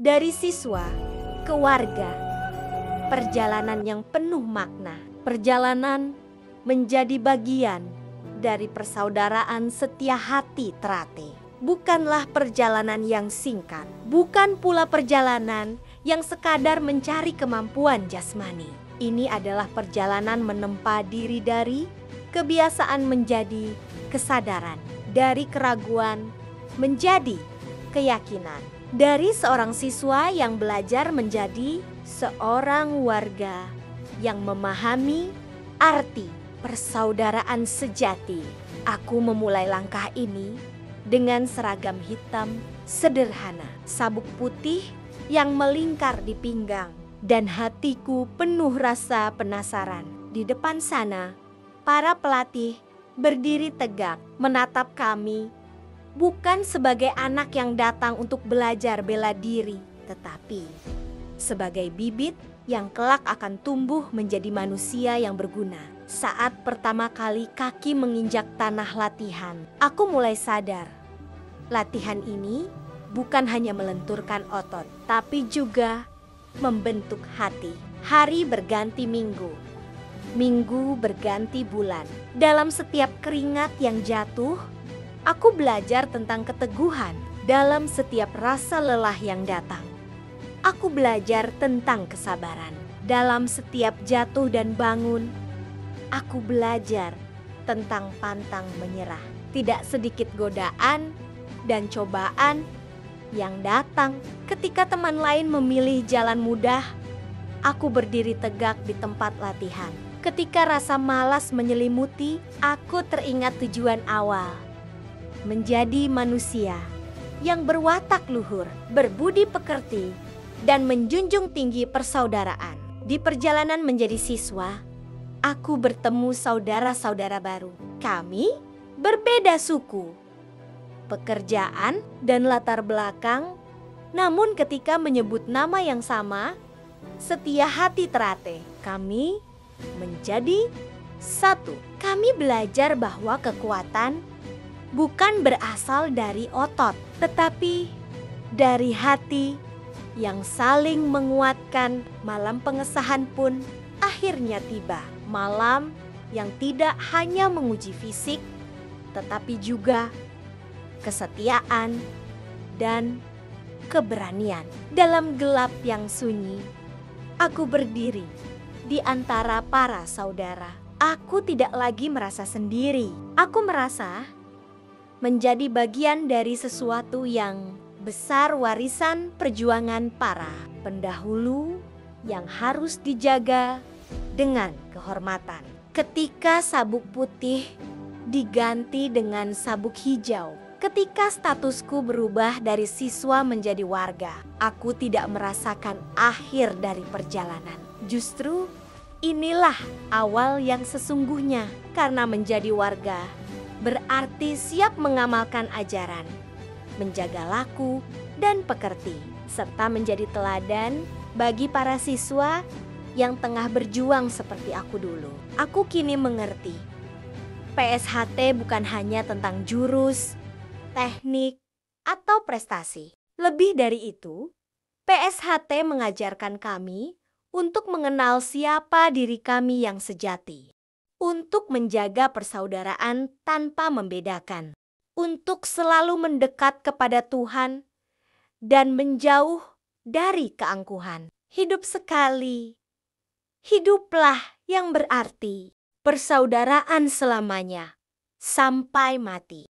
Dari siswa ke warga, perjalanan yang penuh makna. Perjalanan menjadi bagian dari persaudaraan setia hati Terate. Bukanlah perjalanan yang singkat, bukan pula perjalanan yang sekadar mencari kemampuan jasmani. Ini adalah perjalanan menempa diri dari kebiasaan menjadi kesadaran, dari keraguan menjadi keyakinan, dari seorang siswa yang belajar menjadi seorang warga yang memahami arti persaudaraan sejati. Aku memulai langkah ini dengan seragam hitam sederhana, sabuk putih yang melingkar di pinggang, dan hatiku penuh rasa penasaran. Di depan sana, para pelatih berdiri tegak menatap kami, bukan sebagai anak yang datang untuk belajar bela diri, tetapi sebagai bibit yang kelak akan tumbuh menjadi manusia yang berguna. Saat pertama kali kaki menginjak tanah latihan, aku mulai sadar. Latihan ini bukan hanya melenturkan otot, tapi juga membentuk hati. Hari berganti minggu, minggu berganti bulan. Dalam setiap keringat yang jatuh, aku belajar tentang keteguhan. Dalam setiap rasa lelah yang datang, aku belajar tentang kesabaran. Dalam setiap jatuh dan bangun, aku belajar tentang pantang menyerah. Tidak sedikit godaan dan cobaan yang datang ketika teman lain memilih jalan mudah, aku berdiri tegak di tempat latihan. Ketika rasa malas menyelimuti, aku teringat tujuan awal. Menjadi manusia yang berwatak luhur, berbudi pekerti, dan menjunjung tinggi persaudaraan. Di perjalanan menjadi siswa, aku bertemu saudara-saudara baru. Kami berbeda suku, pekerjaan, dan latar belakang. Namun ketika menyebut nama yang sama, setia hati Terate, kami menjadi satu. Kami belajar bahwa kekuatan bukan berasal dari otot, tetapi dari hati yang saling menguatkan. Malam pengesahan pun akhirnya tiba. Malam yang tidak hanya menguji fisik, tetapi juga kesetiaan dan keberanian. Dalam gelap yang sunyi, aku berdiri di antara para saudara. Aku tidak lagi merasa sendiri. Aku merasa menjadi bagian dari sesuatu yang besar, warisan perjuangan para pendahulu yang harus dijaga dengan kehormatan. Ketika sabuk putih diganti dengan sabuk hijau, ketika statusku berubah dari siswa menjadi warga, aku tidak merasakan akhir dari perjalanan. Justru inilah awal yang sesungguhnya, karena menjadi warga berarti siap mengamalkan ajaran, menjaga laku dan pekerti, serta menjadi teladan bagi para siswa yang tengah berjuang seperti aku dulu. Aku kini mengerti, PSHT bukan hanya tentang jurus, teknik, atau prestasi. Lebih dari itu, PSHT mengajarkan kami untuk mengenal siapa diri kami yang sejati, untuk menjaga persaudaraan tanpa membedakan, untuk selalu mendekat kepada Tuhan dan menjauh dari keangkuhan. Hidup sekali, hiduplah yang berarti, persaudaraan selamanya, sampai mati.